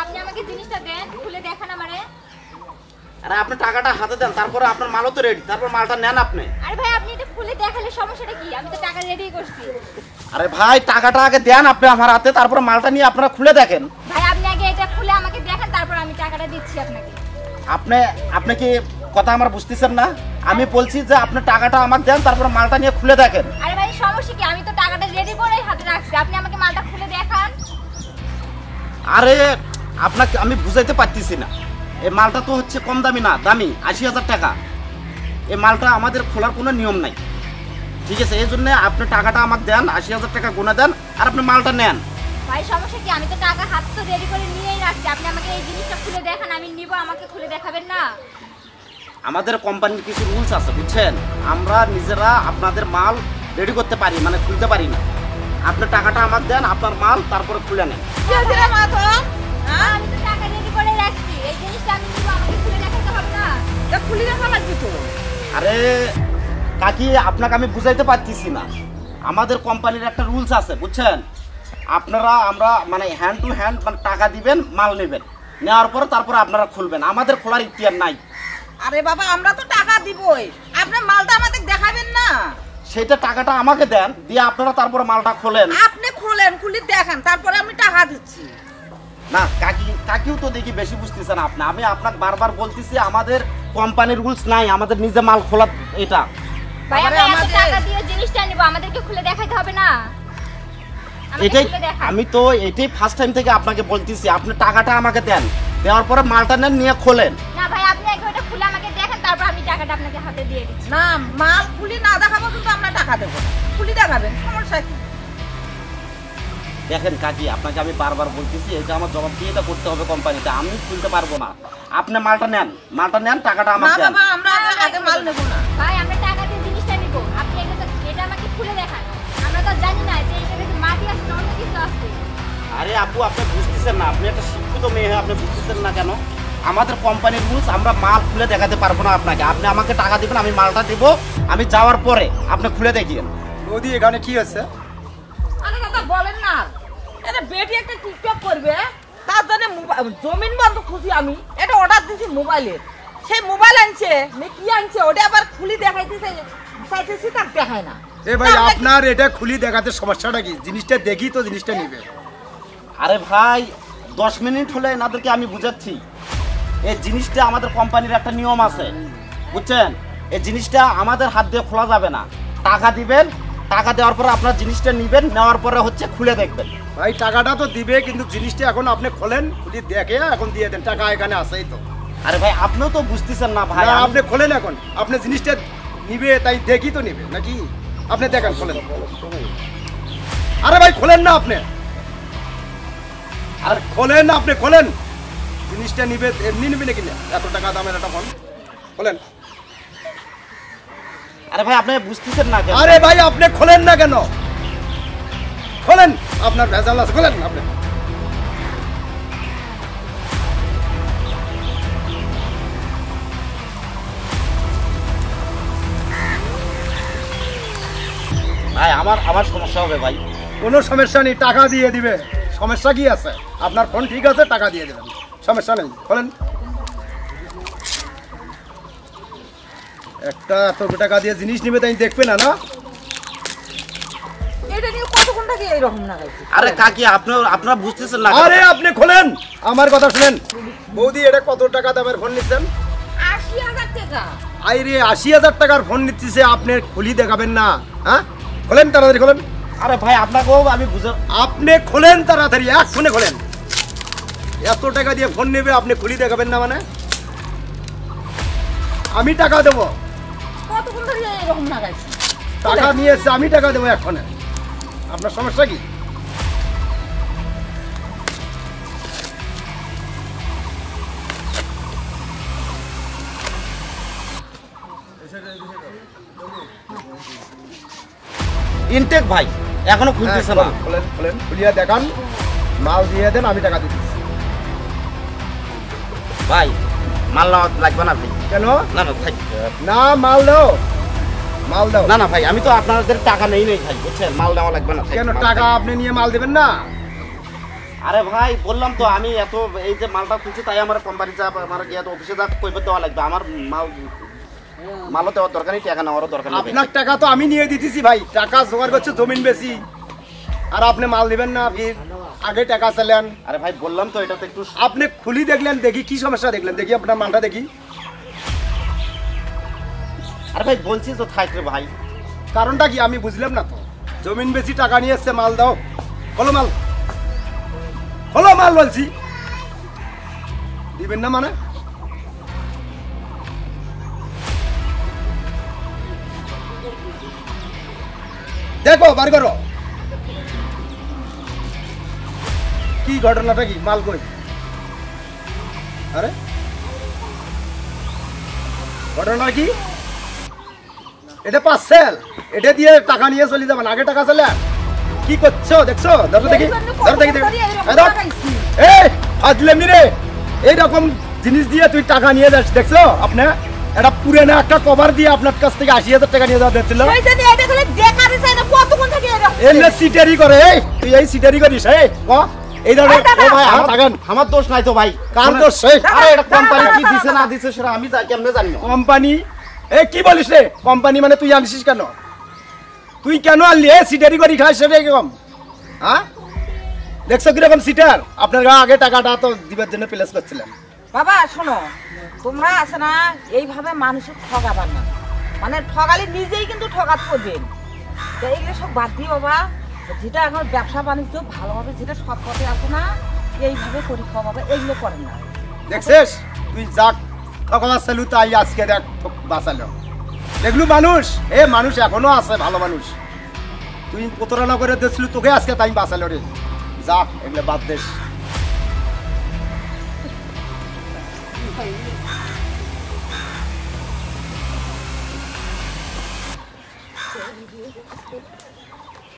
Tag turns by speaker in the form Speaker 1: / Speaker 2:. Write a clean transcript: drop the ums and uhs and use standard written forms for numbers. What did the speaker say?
Speaker 1: আপনি আমাকে জিনিসটা দেন, খুলে দেখান আমারে।
Speaker 2: আরে আপনি টাকাটা হাতে দেন, তারপরে আপনার মালও তো রেডি, তারপর মালটা নেন আপনি।
Speaker 1: আরে ভাই আপনি এটা খুলে দেখালে সমস্যাটা কি? আমি তো টাকা রেডি করছি।
Speaker 2: আরে ভাই টাকাটা আগে দেন আপনি আমার হাতে, তারপরে মালটা নিয়ে আপনারা খুলে দেখেন।
Speaker 1: ভাই আপনি আগে এটা খুলে আমাকে দেখান, তারপর আমি টাকাটা দিচ্ছি আপনাকে।
Speaker 2: আপনি কি কথা আমার বুঝতেছেন না? আমি বলছি যে আপনি টাকাটা আমাকে দেন, তারপরে মালটা নিয়ে খুলে দেখেন।
Speaker 1: আরে ভাই সমস্যা কি? আমি তো টাকাটা রেডি করে হাতে রাখছি, আপনি আমাকে মালটা খুলে দেখান।
Speaker 2: আরে আপনাকে আমি বুঝাইতে পারতেছি না, এই মালটা তো হচ্ছে কম দামি না, দামি ৮০,০০০ টাকা। এই মালটা আমাদের খোলার কোনো নিয়ম নাই, ঠিক আছে? এই জন্য আপনি টাকাটা আমাকে দেন, ৮০,০০০ টাকা গুনে দেন, আর আপনি মালটা নেন।
Speaker 1: ভাই সমস্যা কি? আমি তো টাকা হাত তো রেডি করে নিয়েই রাখছি, আপনি আমাকে এই জিনিসটা খুলে দেখান, আমি নিব, আমাকে খুলে দেখাবেন না?
Speaker 2: আমাদের কোম্পানির কিছু রুলস আছে বুঝছেন, আমরা নিজেরা আপনাদের মাল রেডি করতে পারি, মানে খুলতে পারি না। আপনি টাকাটা আমাকে দেন, আপনার মাল তারপরে খুলে নেন।
Speaker 1: আমি তো টাকা রেডি করে রাখছি, এই জিনিসটা আমি নিব, আমাকে খুলে দেখাতে হবে না?
Speaker 3: খুলে দেখা লাগবে তো।
Speaker 2: আরে কাকি আপনাকে আমি বুঝাইতে পারতেছি না, আমাদের কোম্পানির একটা রুলস আছে বুঝছেন। আমরা মানে হ্যান্ড টু হ্যান্ড মানে টাকা দিবেন, মাল নেবেন, নেওয়ার পর তারপর আপনারা খুলবেন, আমাদের খোলার ইখতিয়ার নাই।
Speaker 3: আরে বাবা আমরা তো টাকা দিবই, আপনার মালটা আমাদের দেখাবেন না?
Speaker 2: সেটা টাকাটা আমাকে দেন, দিয়ে আপনারা তারপর মালটা খোলেন।
Speaker 3: আপনি খোলেন, খুলে দেখান, তারপরে আমি টাকা দিচ্ছি।
Speaker 2: না কাকিও তো দেখি বেশি বুঝতেছেন আপনি। আমি আপনাকে বারবার বলতেছি আমাদের কোম্পানির রুলস নাই, আমাদের নিজে মাল খোলা এটা।
Speaker 1: ভাই আমরা এত টাকা দিয়ে জিনিসটা নিব, আমাদেরকে খুলে দেখাতে হবে না?
Speaker 2: এটাই আমি তো এটাই ফার্স্ট টাইম থেকে আপনাকে বলতেছি, আপনি টাকাটা আমাকে দেন, দেওয়ার পরে মালটা নেন, নিয়ে খোলেন।
Speaker 1: না ভাই আপনি আগে ওটা খুলে আমাকে দেখেন, তারপর আমি টাকাটা আপনাকে হাতে দিয়ে দিচ্ছি।
Speaker 3: না, মাল খুলি না দেখাবো কিন্তু আমরা টাকা দেবো না। খুলি দেখাবেন, সমস্যা কি?
Speaker 2: দেখেন কাকি আপনাকে আমি বারবার বলতেছি, এটা আমার জবাব দিয়ে এটা করতে হবে কোম্পানিতে, আমি খুলতে পারবো না। আপনি মালটা নেন, টাকাটা আমাকে দেন।
Speaker 3: না বাবা আমরা আগে মাল নেব না।
Speaker 1: ভাই আমরা টাকা দিয়ে জিনিসটা নিব, আপনি এটা আমাকে খুলে দেখান। আমরা তো জানি না যে এখানে মাটি আছে না অন্য কিছু আছে।
Speaker 2: আরে আপু আপনি বুঝতেছেন না, আপনি একটা শিক্ষিত মেয়ে হয়ে আপনি বুঝতেছেন না কেন? আমাদের কোম্পানির রুলস, আমরা মাল খুলে দেখাতে পারবো না আপনাকে। আপনি আমাকে টাকা দিবেন, আমি মালটা দিব, আমি যাওয়ার পরে আপনি খুলে দেখিয়েন।
Speaker 4: বৌদি এখানে কি হচ্ছে?
Speaker 3: আরে দাদা বলেন না, এটা বেটি একটা টিকটক করবে, তার জন্য জমিন বন্ধ খুশি আমি এটা অর্ডার দিয়েছি মোবাইলে। সেই মোবাইল আনছে কি আনছে ওটা আবার খুলি দেখাইতেছে, চাইতেছি তার দেখায় না।
Speaker 4: এ ভাই আপনার এটা খুলি দেখাতে সমস্যাটা কি? জিনিসটা দেখি তো জিনিসটা নিবে।
Speaker 2: আরে ভাই 10 মিনিট হলে এনাদেরকে আমি বুঝাচ্ছি, এই জিনিসটা আমাদের কোম্পানির একটা নিয়ম আছে বুঝছেন। এই জিনিসটা আমাদের হাত দিয়ে খোলা যাবে না, টাকা দিবেন, টাকা দেওয়ার পরে আপনার জিনিসটা নিবেন, নেওয়ার পরে হচ্ছে খুলে দেখবেন।
Speaker 4: ভাই টাকাটা তো দিবে, কিন্তু জিনিসটা এখন আপনি খোলেন, খুলি দেখে এখন দিয়ে দেন, টাকা এখানে আছেই তো।
Speaker 2: আরে ভাই আপনিও তো বুঝতেছেন না ভাই।
Speaker 4: আপনি খোলেন, এখন আপনি জিনিসটা নিবে তাই দেখি তো নিবে নাকি? আপনি দেখেন, খোলেন। আরে ভাই খোলেন না আপনি, আর খোলেন না আপনি, খোলেন। জিনিসটা নিবে এমনি নিবে নাকি না? এত টাকা দামের একটা ফোন খোলেন।
Speaker 2: আরে ভাই আপনি বুঝতেছেন না কেন?
Speaker 4: আরে ভাই আপনি খোলেন না কেন? খোলেন, আপনার ভেজাল আছে, খোলেন আপনি।
Speaker 2: ভাই আমার সমস্যা হবে ভাই।
Speaker 4: কোনো সমস্যা নেই, টাকা দিয়ে দিবে। সমস্যা কি আছে? আপনার ফোন ঠিক আছে, টাকা দিয়ে দেবেন, সমস্যা নেই। বলেন, একটা এত টাকা দিয়ে জিনিস নিবে তাই দেখবে না? না
Speaker 3: এটা নিয়ে কতক্ষণ থেকে এইরকম না গাইছে?
Speaker 2: আরে কাকি আপনারা বুঝতেছেন না।
Speaker 4: আরে আপনি খোলেন, আমার কথা শুনেন। বৌদি এটা কত টাকা দামের ফোন নিচ্ছেন?
Speaker 3: ৮০,০০০ টাকা।
Speaker 4: আরে ৮০,০০০ টাকার ফোন নিচ্ছে, আপনি খুলি দেখাবেন না? হ্যাঁ খোলেন, তাড়াতাড়ি খোলেন।
Speaker 2: আরে ভাই আপনাকেও আমি বুঝে,
Speaker 4: আপনি খোলেন তাড়াতাড়ি, এক ফোনে খোলেন। এত টাকা দিয়ে ফোন নেবে, আপনি খুলি দেখাবেন না মানে? আমি টাকা দেবো।
Speaker 3: কতক্ষণ থেকে এরকম না গাইছে?
Speaker 4: টাকা নিয়েছে, আমি টাকা দেবো এক ফোনে। আপনার সমস্যা কি?
Speaker 2: ইনটেক ভাই এখনো খুলতেছে না।
Speaker 4: খোলেন খোলেন, খুলিয়া দেখান, মাল দিয়ে দেন, আমি টাকা দিচ্ছি।
Speaker 2: ভাই মাল নেওয়া লাগবে না ভাই।
Speaker 4: কেন?
Speaker 2: না না ভাই,
Speaker 4: না মাল দাও, মাল দাও।
Speaker 2: না না ভাই আমি তো আপনাদের টাকা নেই ভাই বুঝছেন, মাল নেওয়া লাগবে না।
Speaker 4: কেন টাকা আপনি নিয়ে মাল দেবেন না?
Speaker 2: আরে ভাই বললাম তো আমি এত এই যে মালটা খুঁজছি তাই আমার কোম্পানি চাপ আমার এত অফিসে যা কইবে দেওয়া লাগবে আমার মালও দেওয়ার দরকার নেই টাকা নেওয়ারও দরকার নেই
Speaker 4: আপনার টাকা তো আমি নিয়ে দিতেছি ভাই, টাকা জোগাড় করছে জমিন বেশি, আর আপনি মাল দিবেন না, ফির আগে টাকা চাইলেন।
Speaker 2: আরে ভাই বললাম তো এটা তো একটু
Speaker 4: আপনি খুলি দেখলেন, দেখি কি সমস্যা দেখলেন, দেখি আপনার মালটা দেখি।
Speaker 2: আরে ভাই বলছি তো থাক রে ভাই।
Speaker 4: কারণটা কি আমি বুঝলাম না তো, জমিন বেশি টাকা নিয়ে এসছে, মাল দাও, হলো মাল, হলো মাল বলছি, দিবেন না মানে? দেখো বার করো কি ঘটনাটা, কি মাল কই? আরে ঘটনা কি? এটা পার্সেল, এটা দিয়ে টাকা নিয়ে চলে যাবেন, আগে টাকা চলে কি করছো দেখছো? ধরো দেখি, ধরো দেখি, এই আজলেমি রে, এইরকম জিনিস দিয়ে তুই টাকা নিয়ে যাস দেখছো? আপনি এটা পুরানো একটা কভার দিয়ে আপনার কাছ থেকে 80,000 টাকা নিয়ে যাওয়া দেখছিল, এমনি সিটারি করে। এই তুই এই সিটারি করিস? এই ক এই ধরো
Speaker 2: ভাই আমার দোষ নাই তো ভাই।
Speaker 4: কার দোষ? সেই
Speaker 2: আরে এটা কোম্পানি কি দিছে না দিছে সেটা আমি কেমনে জানি না।
Speaker 4: কোম্পানি এই কি বলিস রে? কোম্পানি মানে তুই আনছিস কেন? তুই কেন আনলি? এ সিটারি করি খাস সেটাই কম। হ্যাঁ দেখছো কিরকম সিটার? আপনার আগে টাকাটা তো দিবার জন্য প্লেস করছিলেন।
Speaker 3: বাবা শোনো, তোমরা আছে না এইভাবে মানুষের ঠগাবার না, মানে ঠগালে নিজেই কিন্তু ঠগাত পড়বেন। তো এইগুলো সব বাদ দিয়ে বাবা, যেটা এখন ব্যবসা বাণিজ্য ভালোভাবে যেটা সৎ পথে আছে না, এইভাবে করি খাওয়া বাবা, এইগুলো করেন না।
Speaker 4: দেখছিস তুই যাক ঠকাবার চালু, তাই আজকে দেখ বাঁচালো। দেখলু মানুষ, এ মানুষ এখনো আছে, ভালো মানুষ। তুই প্রতারণা করে দিয়েছিলি, তোকে আজকে তাই বাঁচালো রে। যা এগুলো বাদ দেশ।